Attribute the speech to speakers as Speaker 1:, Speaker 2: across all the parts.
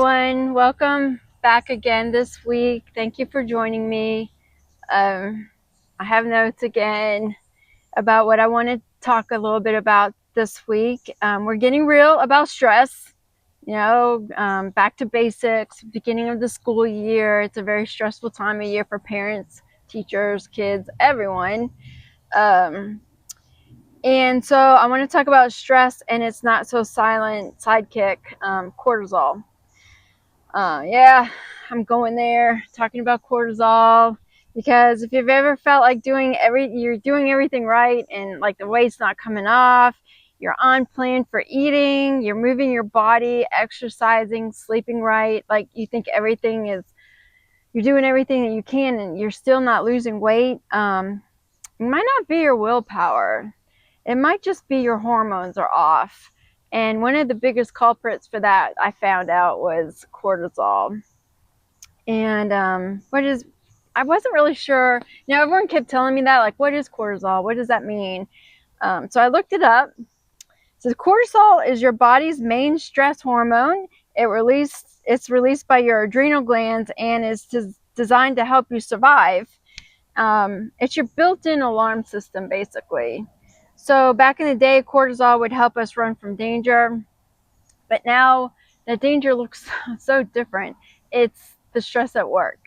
Speaker 1: everyone. Welcome back again this week. Thank you for joining me. I have notes again about what I want to talk a little bit about this week. We're getting real about stress. Back to basics, beginning of the school year. It's a very stressful time of year for parents, teachers, kids, everyone. And so I want to talk about stress and its not so silent sidekick, cortisol. Yeah, I'm going there talking about cortisol because if you've ever felt like you're doing everything right and like the weight's not coming off, you're on plan for eating, you're moving your body, exercising, sleeping right, like you think you're doing everything that you can and you're still not losing weight, it might not be your willpower. It might just be your hormones are off. And one of the biggest culprits for that I found out was cortisol. And I wasn't really sure. Everyone kept telling me that, like, what is cortisol? What does that mean? So I looked it up. So cortisol is your body's main stress hormone. It's released by your adrenal glands and is designed to help you survive. It's your built-in alarm system, basically. So back in the day, cortisol would help us run from danger, but now the danger looks so different. It's the stress at work.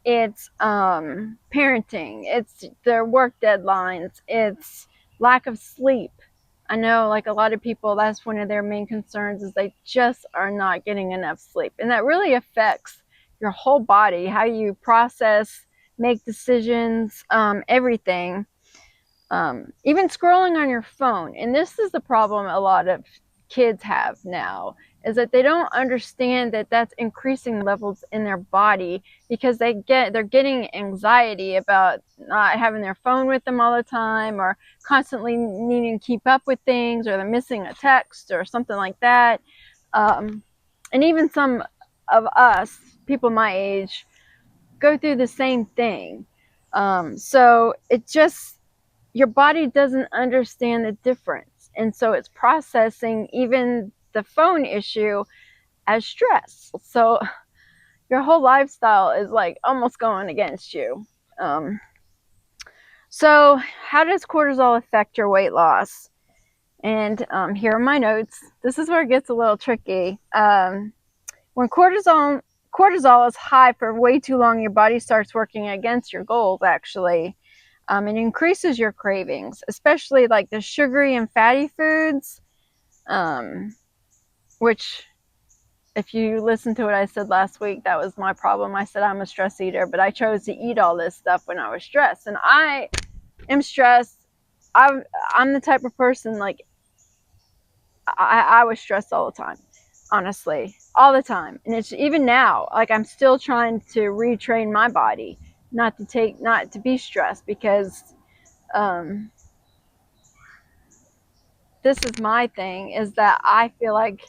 Speaker 1: It's parenting. It's their work deadlines. It's lack of sleep. I know, like, a lot of people, that's one of their main concerns is they just are not getting enough sleep. And that really affects your whole body, how you process, make decisions, everything. Even scrolling on your phone. And this is the problem a lot of kids have now, is that they don't understand that that's increasing levels in their body because they're getting anxiety about not having their phone with them all the time, or constantly needing to keep up with things, or they're missing a text or something like that. And even some of us, people my age, go through the same thing. So it just, your body doesn't understand the difference. And so it's processing even the phone issue as stress. So your whole lifestyle is like almost going against you. So how does cortisol affect your weight loss? And here are my notes. This is where it gets a little tricky. When cortisol is high for way too long, your body starts working against your goals, actually. It increases your cravings, especially like the sugary and fatty foods, which, if you listen to what I said last week, that was my problem. I said I'm a stress eater, but I chose to eat all this stuff when I was stressed. And I am stressed. I'm the type of person, like, I was stressed all the time, honestly, all the time. And it's even now, like, I'm still trying to retrain my body not to be stressed, because this is my thing, is that I feel like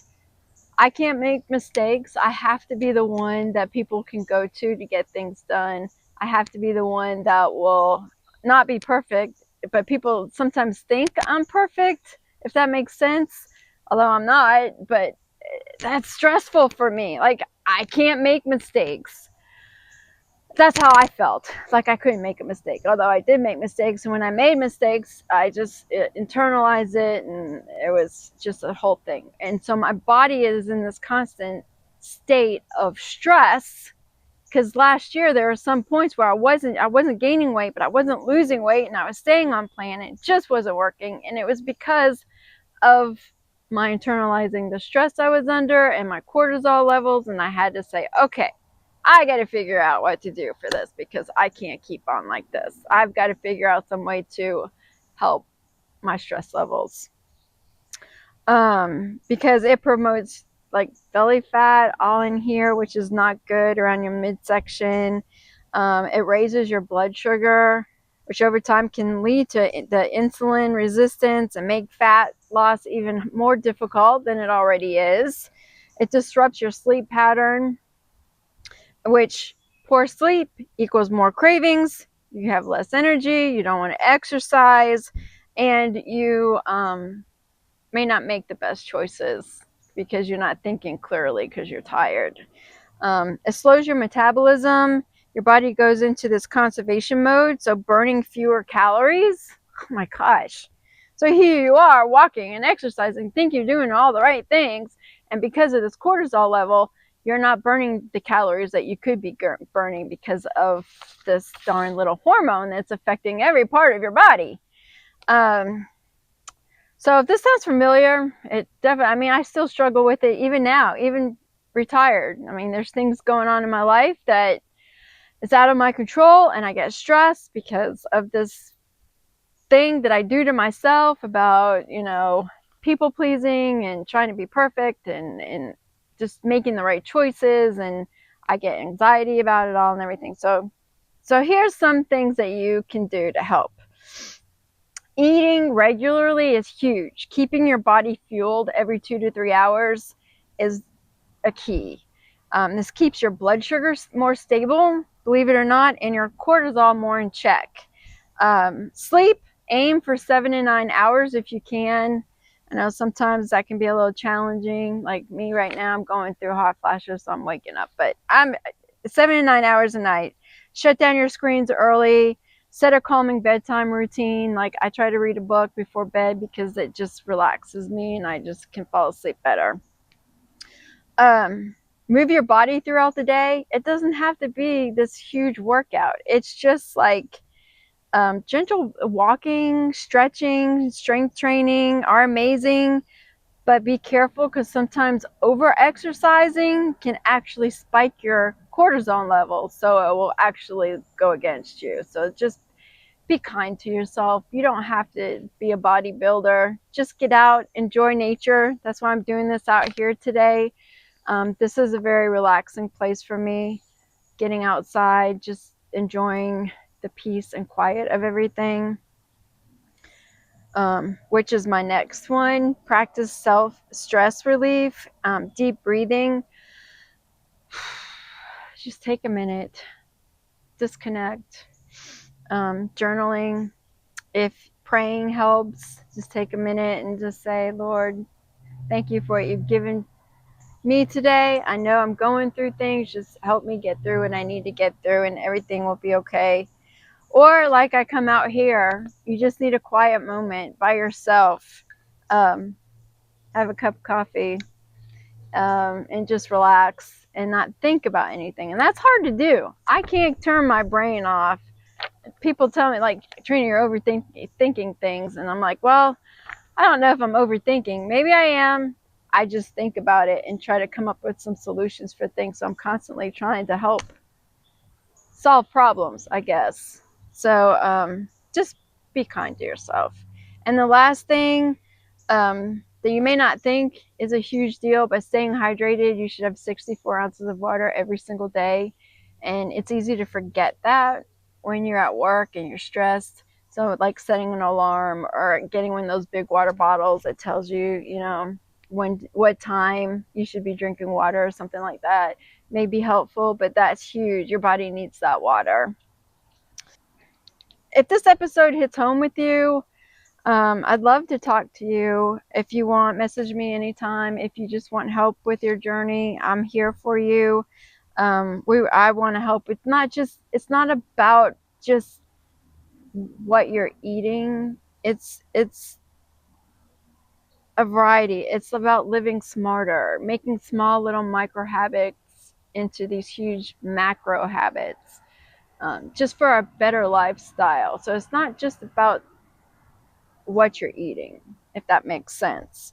Speaker 1: I can't make mistakes. I have to be the one that people can go to get things done. I have to be the one that will not be perfect, but people sometimes think I'm perfect, if that makes sense, although I'm not. But that's stressful for me. Like, I can't make mistakes. That's how I felt. Like, I couldn't make a mistake, although I did make mistakes. And when I made mistakes, I just internalized it, and it was just a whole thing. And so my body is in this constant state of stress, because last year there were some points where I wasn't gaining weight, but I wasn't losing weight, and I was staying on plan, and it just wasn't working. And it was because of my internalizing the stress I was under and my cortisol levels. And I had to say, okay, I got to figure out what to do for this, because I can't keep on like this. I've got to figure out some way to help my stress levels. Because it promotes, like, belly fat all in here, which is not good, around your midsection. It raises your blood sugar, which over time can lead to the insulin resistance and make fat loss even more difficult than it already is. It disrupts your sleep pattern, which poor sleep equals more cravings. You have less energy, you don't want to exercise, and you may not make the best choices because you're not thinking clearly because you're tired. It slows your metabolism. Your body goes into this conservation mode, so burning fewer calories. Oh my gosh. So here you are walking and exercising, think you're doing all the right things, and because of this cortisol level, you're not burning the calories that you could be burning because of this darn little hormone that's affecting every part of your body. So if this sounds familiar, it definitely, I mean, I still struggle with it even now, even retired. I mean, there's things going on in my life that is out of my control, and I get stressed because of this thing that I do to myself about, people pleasing and trying to be perfect and just making the right choices, and I get anxiety about it all and everything. So here's some things that you can do to help. Eating regularly is huge. Keeping your body fueled every 2 to 3 hours is a key. This keeps your blood sugar more stable, believe it or not, and your cortisol more in check. Sleep, aim for 7 to 9 hours if you can. I know sometimes that can be a little challenging. Like me right now, I'm going through hot flashes, so I'm waking up. But I'm 7 to 9 hours a night. Shut down your screens early. Set a calming bedtime routine. Like I try to read a book before bed because it just relaxes me and I just can fall asleep better. Move your body throughout the day. It doesn't have to be this huge workout. It's just like gentle walking, stretching, strength training are amazing, but be careful because sometimes over exercising can actually spike your cortisol level, so it will actually go against you. So just be kind to yourself. You don't have to be a bodybuilder. Just get out, enjoy nature. That's why I'm doing this out here today. This is a very relaxing place for me. Getting outside, just enjoying the peace and quiet of everything. Which is my next one. Practice self-stress relief, deep breathing. Just take a minute, disconnect. Journaling. If praying helps, just take a minute and just say, Lord, thank you for what you've given me today. I know I'm going through things. Just help me get through what I need to get through, and everything will be okay. Or like I come out here, you just need a quiet moment by yourself. Have a cup of coffee, and just relax and not think about anything. And that's hard to do. I can't turn my brain off. People tell me, like, Trina, you're overthinking things. And I'm like, well, I don't know if I'm overthinking. Maybe I am. I just think about it and try to come up with some solutions for things. So I'm constantly trying to help solve problems, I guess. So just be kind to yourself. And the last thing that you may not think is a huge deal, but staying hydrated, you should have 64 ounces of water every single day. And it's easy to forget that when you're at work and you're stressed. So like setting an alarm or getting one of those big water bottles that tells you, what time you should be drinking water or something like that may be helpful, but that's huge. Your body needs that water. If this episode hits home with you, I'd love to talk to you. If you want, message me anytime. If you just want help with your journey, I'm here for you. I want to help with it's not about just what you're eating. It's a variety. It's about living smarter, making small little micro habits into these huge macro habits, just for a better lifestyle. So it's not just about what you're eating, if that makes sense.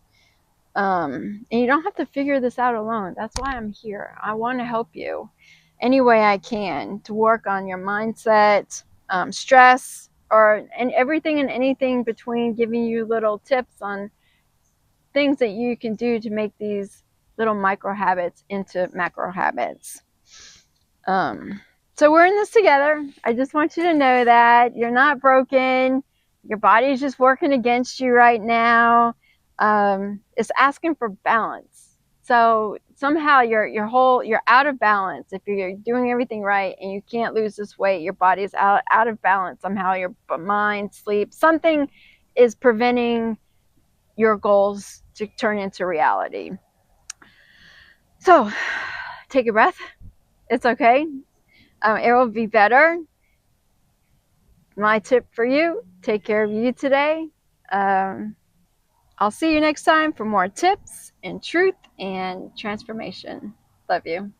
Speaker 1: And you don't have to figure this out alone. That's why I'm here. I want to help you any way I can to work on your mindset, stress, and everything and anything between, giving you little tips on things that you can do to make these little micro habits into macro habits. So we're in this together. I just want you to know that you're not broken. Your body is just working against you right now. It's asking for balance. So somehow you're out of balance. If you're doing everything right and you can't lose this weight, your body is out of balance. Somehow your mind, sleep, something is preventing your goals to turn into reality. So take a breath. It's okay. It will be better. My tip for you, take care of you today. I'll see you next time for more tips and truth and transformation. Love you.